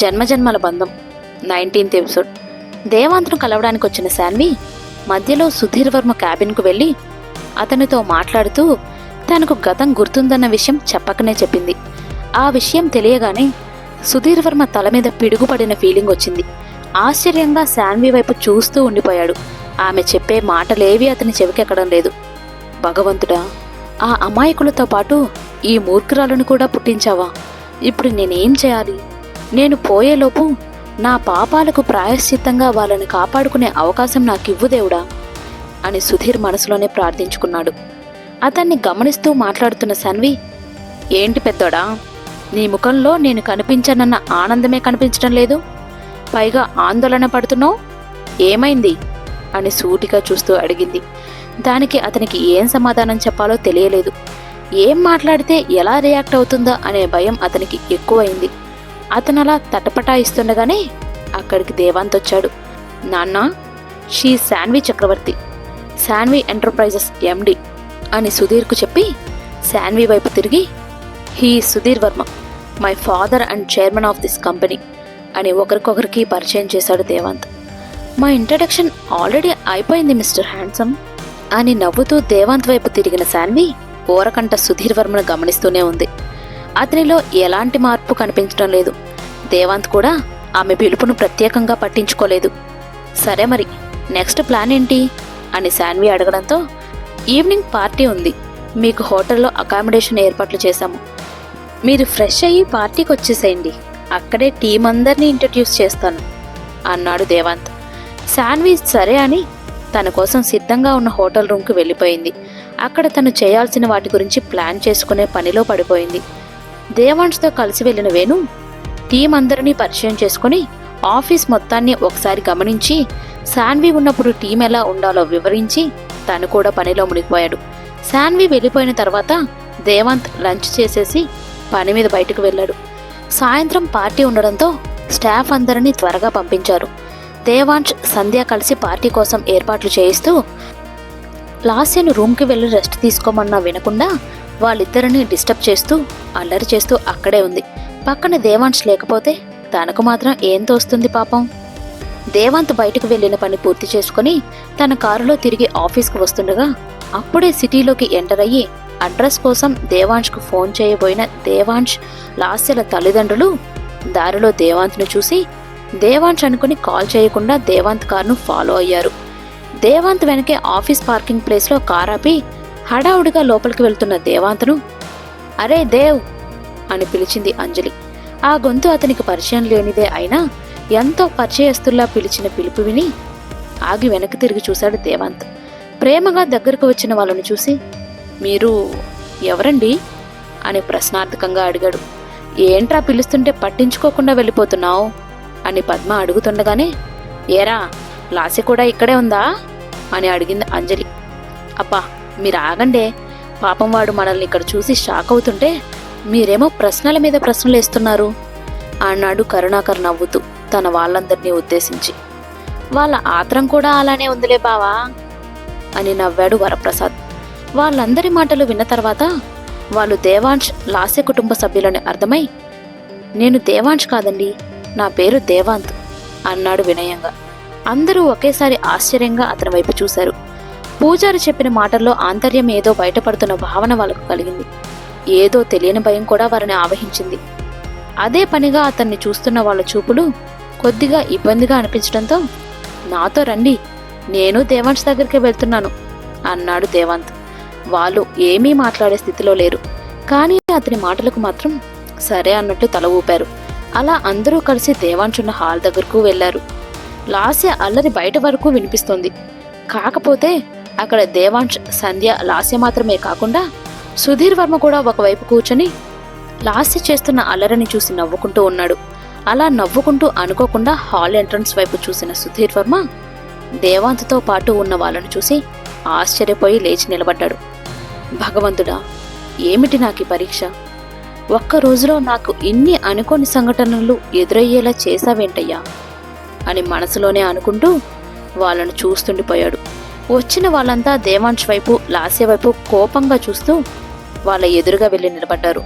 జన్మజన్మల బంధం 19th episode. దేవాంత్ను కలవడానికి వచ్చిన శాన్వి మధ్యలో సుధీర్ వర్మ క్యాబిన్కు వెళ్ళి అతనితో మాట్లాడుతూ తనకు గతం గుర్తుందన్న విషయం చెప్పకనే చెప్పింది. ఆ విషయం తెలియగానే సుధీర్ వర్మ తల మీద పిడుగుపడిన ఫీలింగ్ వచ్చింది. ఆశ్చర్యంగా శాన్వి వైపు చూస్తూ ఉండిపోయాడు. ఆమె చెప్పే మాటలేవి అతని చెవికెక్కడం లేదు. భగవంతుడా, ఆ అమాయకులతో పాటు ఈ మూర్ఖురాలను కూడా పుట్టించావా? ఇప్పుడు నేనేం చేయాలి? నేను పోయేలోపు నా పాపాలకు ప్రాయశ్చిత్తంగా వాళ్ళని కాపాడుకునే అవకాశం నాకివ్వు దేవుడా అని సుధీర్ మనసులోనే ప్రార్థించుకున్నాడు. అతన్ని గమనిస్తూ మాట్లాడుతున్న శాన్వి, ఏంటి పెద్దోడా, నీ ముఖంలో నేను కనిపించనన్న ఆనందమే కనిపించడం లేదు, పైగా ఆందోళన పడుతున్నావు, ఏమైంది అని సూటిగా చూస్తూ అడిగింది. దానికి అతనికి ఏం సమాధానం చెప్పాలో తెలియలేదు. ఏం మాట్లాడితే ఎలా రియాక్ట్ అవుతుందా అనే భయం అతనికి ఎక్కువైంది. అతనలా తటపటాయిస్తుండగానే అక్కడికి దేవాంత్ వచ్చాడు. నాన్న, she Shanvi Chakravarthy, Shanvi enterprises MD అని సుధీర్కు చెప్పి శాన్వి వైపు తిరిగి, he Sudheer Varma, my father and chairman of this company అని ఒకరికొకరికి పరిచయం చేశాడు దేవాంత్. మా ఇంట్రడక్షన్ ఆల్రెడీ అయిపోయింది మిస్టర్ హ్యాండ్సమ్ అని నవ్వుతూ దేవాంత్ వైపు తిరిగిన శాన్వి ఓరకంట సుధీర్ వర్మను గమనిస్తూనే ఉంది. అతనిలో ఎలాంటి మార్పు కనిపించడం లేదు. దేవాంత్ కూడా ఆమె పిలుపును ప్రత్యేకంగా పట్టించుకోలేదు. సరే మరి నెక్స్ట్ ప్లాన్ ఏంటి అని శాన్వి అడగడంతో, ఈవినింగ్ పార్టీ ఉంది, మీకు హోటల్లో అకామిడేషన్ ఏర్పాట్లు చేశాము, మీరు ఫ్రెష్ అయ్యి పార్టీకి వచ్చేసేయండి, అక్కడే టీం అందరినీ ఇంట్రడ్యూస్ చేస్తాను అన్నాడు దేవాంత్. శాన్వి సరే అని తన కోసం సిద్ధంగా ఉన్న హోటల్ రూమ్కి వెళ్ళిపోయింది. అక్కడ తను చేయాల్సిన వాటి గురించి ప్లాన్ చేసుకునే పనిలో పడిపోయింది. దేవాంష్తో కలిసి వెళ్ళిన వేణు టీం అందరినీ పరిచయం చేసుకుని ఆఫీస్ మొత్తాన్ని ఒకసారి గమనించి శాన్వి ఉన్నప్పుడు టీం ఎలా ఉండాలో వివరించి తను కూడా పనిలో మునిగిపోయాడు. శాన్వి వెళ్ళిపోయిన తర్వాత దేవాంత్ లంచ్ చేసేసి పని మీద బయటకు వెళ్ళాడు. సాయంత్రం పార్టీ ఉండడంతో స్టాఫ్ అందరినీ త్వరగా పంపించారు. దేవాంశ్, సంధ్య కలిసి పార్టీ కోసం ఏర్పాట్లు చేయిస్తూ లాస్యను రూమ్కి వెళ్ళి రెస్ట్ తీసుకోమన్నా వినకుండా వాళ్ళిద్దరినీ డిస్టర్బ్ చేస్తూ అల్లరి చేస్తూ అక్కడే ఉంది. పక్కన దేవాంశ్ లేకపోతే తనకు మాత్రం ఏం తోస్తుంది పాపం. దేవాంత్ బయటకు వెళ్ళిన పని పూర్తి చేసుకుని తన కారులో తిరిగి ఆఫీస్కు వస్తుండగా అప్పుడే సిటీలోకి ఎంటర్ అయ్యి అడ్రస్ కోసం దేవాంష్కు ఫోన్ చేయబోయిన దేవాంశ్, లాస్యల తల్లిదండ్రులు దారిలో దేవాంత్ను చూసి దేవాంశ్ అనుకుని కాల్ చేయకుండా దేవాంత్ కారును ఫాలో అయ్యారు. దేవాంత్ వెనకే ఆఫీస్ పార్కింగ్ ప్లేస్లో కార్ ఆపి హడావుడిగా లోపలికి వెళ్తున్న దేవాంత్ను, అరే దేవ్ అని పిలిచింది అంజలి. ఆ గొంతు అతనికి పరిచయం లేనిదే అయినా ఎంతో పరిచయస్తుల్లా పిలిచిన పిలుపు విని ఆగి వెనక్కి తిరిగి చూశాడు దేవాంత్. ప్రేమగా దగ్గరకు వచ్చిన వాళ్ళను చూసి, మీరు ఎవరండి అని ప్రశ్నార్థకంగా అడిగాడు. ఏంట్రా పిలుస్తుంటే పట్టించుకోకుండా వెళ్ళిపోతున్నావు అని పద్మ అడుగుతుండగానే, ఏరా లాసి కూడా ఇక్కడే ఉందా అని అడిగింది అంజలి. అబ్బా మీరు ఆగండే, పాపం వాడు మనల్ని ఇక్కడ చూసి షాక్ అవుతుంటే మీరేమో ప్రశ్నల మీద ప్రశ్నలు వేస్తున్నారు అన్నాడు కరుణాకర్ నవ్వుతూ తన వాళ్ళందరినీ ఉద్దేశించి. వాళ్ళ ఆత్రం కూడా అలానే ఉందిలే బావా అని నవ్వాడు వరప్రసాద్. వాళ్ళందరి మాటలు విన్న తర్వాత వాళ్ళు దేవాంశ్, లాస్య కుటుంబ సభ్యులని అర్థమై, నేను దేవాంశ్ కాదండి, నా పేరు దేవాంత్ అన్నాడు వినయంగా. అందరూ ఒకేసారి ఆశ్చర్యంగా అతని వైపు చూశారు. పూజారి చెప్పిన మాటల్లో ఆంతర్యం ఏదో బయటపడుతున్న భావన వాళ్ళకు కలిగింది. ఏదో తెలియని భయం కూడా వారిని ఆవహించింది. అదే పనిగా అతన్ని చూస్తున్న వాళ్ళ చూపులు కొద్దిగా ఇబ్బందిగా అనిపించడంతో, నాతో రండి, నేను దేవాంశ్ దగ్గరికి వెళ్తున్నాను అన్నాడు దేవాంత్. వాళ్ళు ఏమీ మాట్లాడే స్థితిలో లేరు, కానీ అతని మాటలకు మాత్రం సరే అన్నట్టు తల ఊపారు. అలా అందరూ కలిసి దేవాంశ్ ఉన్న హాల్ దగ్గరకు వెళ్లారు. లాస్య అల్లరి బయట వరకు వినిపిస్తోంది. కాకపోతే అక్కడ దేవాంశ్, సంధ్య, లాస్య మాత్రమే కాకుండా సుధీర్ వర్మ కూడా ఒకవైపు కూర్చొని లాస్య చేస్తున్న అల్లరిని చూసి నవ్వుకుంటూ ఉన్నాడు. అలా నవ్వుకుంటూ అనుకోకుండా హాల్ ఎంట్రన్స్ వైపు చూసిన సుధీర్ వర్మ దేవాంత్తో పాటు ఉన్న వాళ్ళను చూసి ఆశ్చర్యపోయి లేచి నిలబడ్డాడు. భగవంతుడా, ఏమిటి నాకు ఈ పరీక్ష? ఒక్క రోజులో నాకు ఇన్ని అనుకోని సంఘటనలు ఎదురయ్యేలా చేశావేంటయ్యా అని మనసులోనే అనుకుంటూ వాళ్ళను చూస్తుండిపోయాడు. వచ్చిన వాళ్ళంతా దేవాంశ్ వైపు, లాస్య వైపు కోపంగా చూస్తూ వాళ్ళ ఎదురుగా వెళ్ళి నిలబడ్డారు.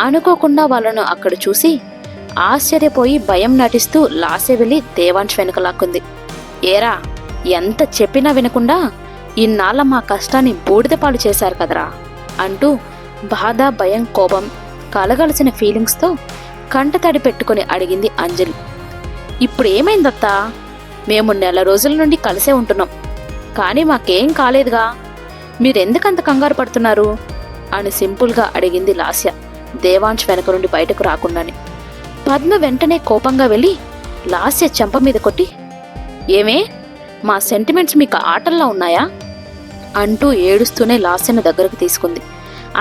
అనుకోకుండా వాళ్ళను అక్కడ చూసి ఆశ్చర్యపోయి భయం నటిస్తూ లాస్య వెళ్ళి దేవాంశ్ వెనుక లాక్కుంది. ఏరా, ఎంత చెప్పినా వినకుండా ఇన్నాళ్ళ మా కష్టాన్ని బూడిదపాలు చేశారు కదరా అంటూ బాధ, భయం, కోపం కలగలిసిన ఫీలింగ్స్తో కంటతడి పెట్టుకుని అడిగింది అంజలి. ఇప్పుడు ఏమైందత్తా? మేము నెల రోజుల నుండి కలిసే ఉంటున్నాం, కానీ మాకేం కాలేదుగా, మీరెందుకంత కంగారు పడుతున్నారు అని సింపుల్గా అడిగింది లాస్య దేవాంశ్ వెనక నుండి బయటకు రాకుండానే. పద్మ వెంటనే కోపంగా వెళ్ళి లాస్య చెంప మీద కొట్టి, ఏమే, మా సెంటిమెంట్స్ మీకు ఆటల్లా ఉన్నాయా అంటూ ఏడుస్తూనే లాస్యను దగ్గరకు తీసుకుంది.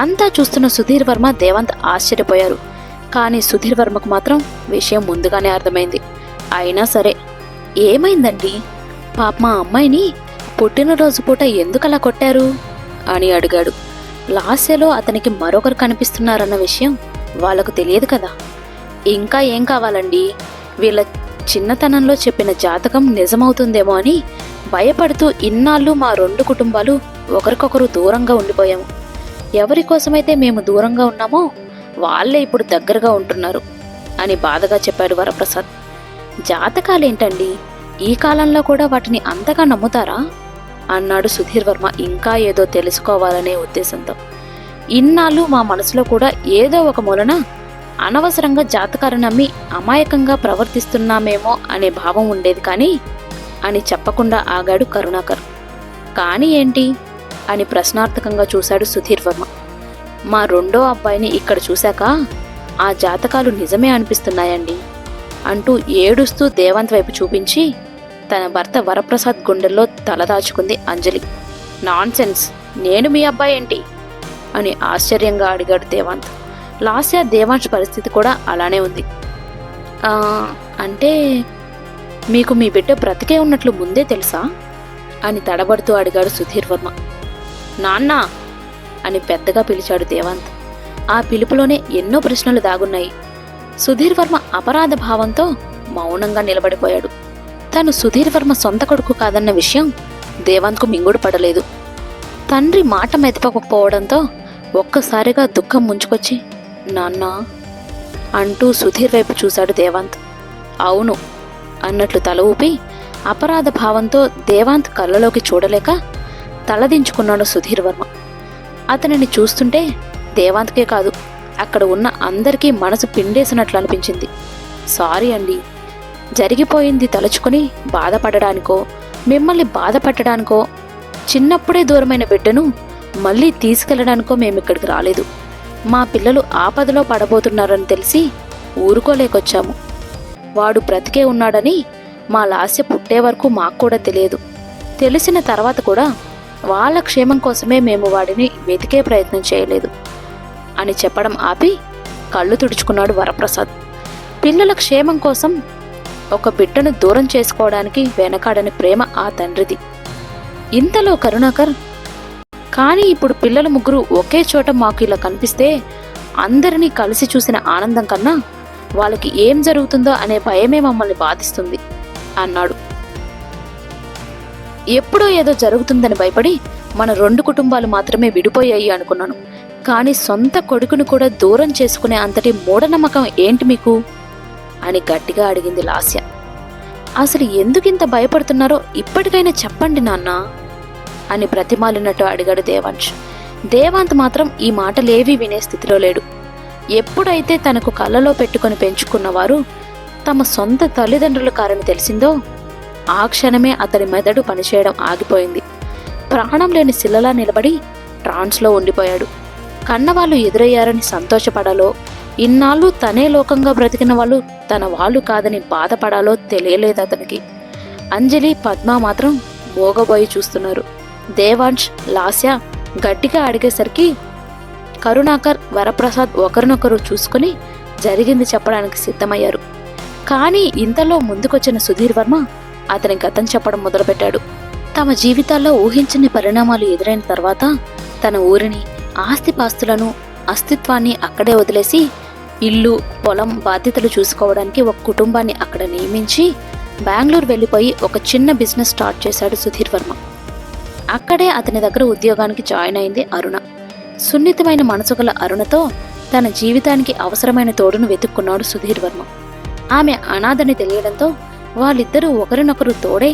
అంతా చూస్తున్న సుధీర్ వర్మ, దేవాంత్ ఆశ్చర్యపోయారు. కానీ సుధీర్ వర్మకు మాత్రం విషయం ముందుగానే అర్థమైంది. అయినా సరే, ఏమైందండి? పాప మా అమ్మాయిని పుట్టినరోజు పూట ఎందుకలా కొట్టారు అని అడిగాడు. లాస్యలో అతనికి మరొకరు కనిపిస్తున్నారన్న విషయం వాళ్లకు తెలియదు కదా. ఇంకా ఏం కావాలండి? వీళ్ళ చిన్నతనంలో చెప్పిన జాతకం నిజమవుతుందేమో అని భయపడుతూ ఇన్నాళ్ళు మా 2 కుటుంబాలు ఒకరికొకరు దూరంగా ఉండిపోయాము. ఎవరి కోసమైతే మేము దూరంగా ఉన్నామో వాళ్లే ఇప్పుడు దగ్గరగా ఉంటున్నారు అని బాధగా చెప్పాడు వరప్రసాద్. జాతకాలేంటండి, ఈ కాలంలో కూడా వాటిని అంతగా నమ్ముతారా అన్నాడు సుధీర్ వర్మ ఇంకా ఏదో తెలుసుకోవాలనే ఉద్దేశంతో. ఇన్నాళ్ళు మా మనసులో కూడా ఏదో ఒక మూలన అనవసరంగా జాతకాలు నమ్మి అమాయకంగా ప్రవర్తిస్తున్నామేమో అనే భావం ఉండేది కానీ అని చెప్పకుండా ఆగాడు కరుణాకర్. కానీ ఏంటి అని ప్రశ్నార్థకంగా చూశాడు సుధీర్ వర్మ. మా 2వ అబ్బాయిని ఇక్కడ చూశాక ఆ జాతకాలు నిజమే అనిపిస్తున్నాయండి అంటూ ఏడుస్తూ దేవాంత్ వైపు చూపించి తన భర్త వరప్రసాద్ గుండెల్లో తలదాచుకుంది అంజలి. నాన్సెన్స్, నేను మీ అబ్బాయి ఏంటి అని ఆశ్చర్యంగా అడిగాడు దేవాంత్. లాస్య, దేవాంశ్ పరిస్థితి కూడా అలానే ఉంది. అంటే మీకు మీ బిడ్డ బ్రతికే ఉన్నట్లు ముందే తెలుసా అని తడబడుతూ అడిగాడు సుధీర్ వర్మ. నాన్నా అని పెద్దగా పిలిచాడు దేవాంత్. ఆ పిలుపులోనే ఎన్నో ప్రశ్నలు దాగున్నాయి. సుధీర్ వర్మ అపరాధ భావంతో మౌనంగా నిలబడిపోయాడు. తను సుధీర్ వర్మ సొంత కొడుకు కాదన్న విషయం దేవాంత్కు మింగుడు పడలేదు. తండ్రి మాట మెదపకపోవడంతో ఒక్కసారిగా దుఃఖం ముంచుకొచ్చి, నాన్నా అంటూ సుధీర్ వైపు చూశాడు దేవాంత్. అవును అన్నట్లు తల ఊపి అపరాధ భావంతో దేవాంత్ కళ్ళలోకి చూడలేక తలదించుకున్నాడు సుధీర్ వర్మ. అతనిని చూస్తుంటే దేవాంత్కే కాదు, అక్కడ ఉన్న అందరికీ మనసు పిండేసినట్లు అనిపించింది. సారీ అండి, జరిగిపోయింది తలుచుకుని బాధపడడానికో మిమ్మల్ని బాధపట్టడానికో, చిన్నప్పుడే దూరమైన బిడ్డను మళ్ళీ తీసుకెళ్లడానికో మేమిక్కడికి రాలేదు. మా పిల్లలు ఆపదలో పడబోతున్నారని తెలిసి ఊరుకోలేకొచ్చాము. వాడు బ్రతికే ఉన్నాడని మా లాస్య పుట్టే వరకు మాకు కూడా తెలియదు. తెలిసిన తర్వాత కూడా వాళ్ళ క్షేమం కోసమే మేము వాడిని వెతికే ప్రయత్నం చేయలేదు అని చెప్పడం ఆపి కళ్ళు తుడుచుకున్నాడు వరప్రసాద్. పిల్లల క్షేమం కోసం ఒక బిడ్డను దూరం చేసుకోవడానికి వెనకాడని ప్రేమ ఆ తండ్రిది. ఇంతలో కరుణాకర్, కానీ ఇప్పుడు పిల్లల ముగ్గురు ఒకే చోట మాకు ఇలా కనిపిస్తే అందరినీ కలిసి చూసిన ఆనందం కన్నా వాళ్ళకి ఏం జరుగుతుందో అనే భయమే మమ్మల్ని బాధిస్తుంది అన్నాడు. ఎప్పుడో ఏదో జరుగుతుందని భయపడి మన 2 కుటుంబాలు మాత్రమే విడిపోయాయి అనుకున్నాను. కానీ సొంత కొడుకును కూడా దూరం చేసుకునే అంతటి మూఢనమ్మకం ఏంటి మీకు అని గట్టిగా అడిగింది లాస్య. అసలు ఎందుకింత భయపడుతున్నారో ఇప్పటికైనా చెప్పండి నాన్న అని ప్రతిమాలినట్టు అడిగాడు దేవాంశ్. దేవాంత్ మాత్రం ఈ మాటలేవీ వినే స్థితిలో లేడు. ఎప్పుడైతే తనకు కళ్ళలో పెట్టుకుని పెంచుకున్నవారు తమ సొంత తల్లిదండ్రుల కారని తెలిసిందో ఆ క్షణమే అతడి మెదడు పనిచేయడం ఆగిపోయింది. ప్రాణం లేని శిలలా నిలబడి ట్రాన్స్లో ఉండిపోయాడు. కన్నవాళ్ళు ఎదురయ్యారని సంతోషపడాలో, ఇన్నాళ్ళు తనే లోకంగా బ్రతికిన వాళ్ళు తన వాళ్ళు కాదని బాధపడాలో తెలియలేదు అతనికి. అంజలి, పద్మ మాత్రం మోగబోయి చూస్తున్నారు. దేవాంశ్, లాస్య గట్టిగా అడిగేసరికి కరుణాకర్, వరప్రసాద్ ఒకరినొకరు చూసుకుని జరిగింది చెప్పడానికి సిద్ధమయ్యారు. కానీ ఇంతలో ముందుకొచ్చిన సుధీర్ వర్మ అతని గతం చెప్పడం మొదలుపెట్టాడు. తమ జీవితాల్లో ఊహించని పరిణామాలు ఎదురైన తర్వాత తన ఊరిని, ఆస్తిపాస్తులను, అస్తిత్వాన్ని అక్కడే వదిలేసి ఇల్లు, పొలం, బాధ్యతలు చూసుకోవడానికి ఒక కుటుంబాన్ని అక్కడ నియమించి బెంగళూరు వెళ్ళిపోయి ఒక చిన్న బిజినెస్ స్టార్ట్ చేశాడు సుధీర్ వర్మ. అక్కడే అతని దగ్గర ఉద్యోగానికి జాయిన్ అయింది అరుణ. సున్నితమైన మనసు గల అరుణతో తన జీవితానికి అవసరమైన తోడును వెతుక్కున్నాడు సుధీర్ వర్మ. ఆమె అనాథని తెలియడంతో వాళ్ళిద్దరూ ఒకరినొకరు తోడై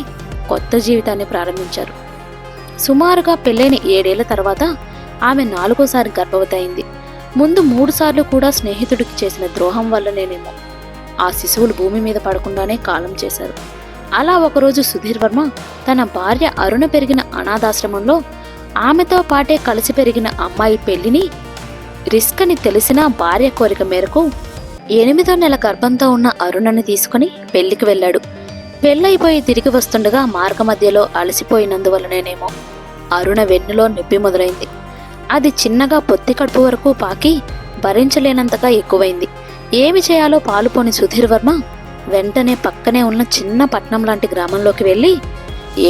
కొత్త జీవితాన్ని ప్రారంభించారు. సుమారుగా పెళ్ళైన 7 ఏళ్ల తర్వాత ఆమె 4వసారి గర్భవతి అయింది. ముందు 3 సార్లు కూడా స్నేహితుడికి చేసిన ద్రోహం వల్లనేనేమో ఆ శిశువులు భూమి మీద పడకుండానే కాలం చేశారు. అలా ఒకరోజు సుధీర్ వర్మ తన భార్య అరుణ పెరిగిన అనాథాశ్రమంలో ఆమెతో పాటే కలిసి పెరిగిన అమ్మాయి పెళ్లిని రిస్క్ అని తెలిసిన భార్య కోరిక మేరకు 8వ నెల గర్భంతో ఉన్న అరుణని తీసుకుని పెళ్లికి వెళ్ళాడు. పెళ్ళైపోయి తిరిగి వస్తుండగా మార్గమధ్యలో అలసిపోయినందువల్లనేనేమో అరుణ వెన్నులో నొప్పి మొదలైంది. అది చిన్నగా పొత్తి కడుపు వరకు పాకి భరించలేనంతగా ఎక్కువైంది. ఏమి చేయాలో పాలుపోని సుధీర్ వర్మ వెంటనే పక్కనే ఉన్న చిన్న పట్నం లాంటి గ్రామంలోకి వెళ్ళి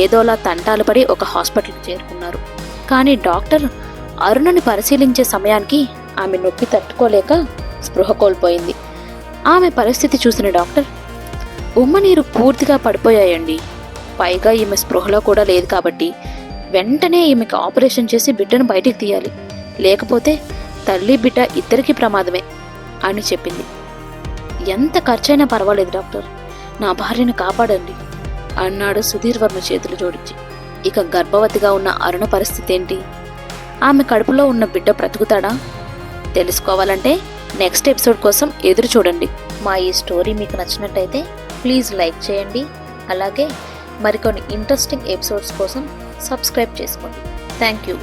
ఏదోలా తంటాలు పడి ఒక హాస్పిటల్కి చేరుకున్నారు. కానీ డాక్టర్ అరుణని పరిశీలించే సమయానికి ఆమె నొప్పి తట్టుకోలేక స్పృహ కోల్పోయింది. ఆమె పరిస్థితి చూసిన డాక్టర్, ఉమ్మనీరు పూర్తిగా పడిపోయాయండి, పైగా ఈమె స్పృహలో కూడా లేదు కాబట్టి వెంటనే ఈమెకి ఆపరేషన్ చేసి బిడ్డను బయటికి తీయాలి, లేకపోతే తల్లి బిడ్డ ఇద్దరికీ ప్రమాదమే అని చెప్పింది. ఎంత ఖర్చైనా పర్వాలేదు డాక్టర్, నా భార్యను కాపాడండి అన్నాడు సుధీర్ వర్మ చేతులు జోడించి. ఇక గర్భవతిగా ఉన్న అరుణ పరిస్థితి ఏంటి? ఆమె కడుపులో ఉన్న బిడ్డ బ్రతుకుతాడా? తెలుసుకోవాలంటే నెక్స్ట్ ఎపిసోడ్ కోసం ఎదురు చూడండి. మా ఈ స్టోరీ మీకు నచ్చినట్టయితే ప్లీజ్ లైక్ చేయండి. అలాగే మరికొన్ని ఇంట్రెస్టింగ్ ఎపిసోడ్స్ కోసం సబ్స్క్రైబ్ చేసుకోండి. Thank you.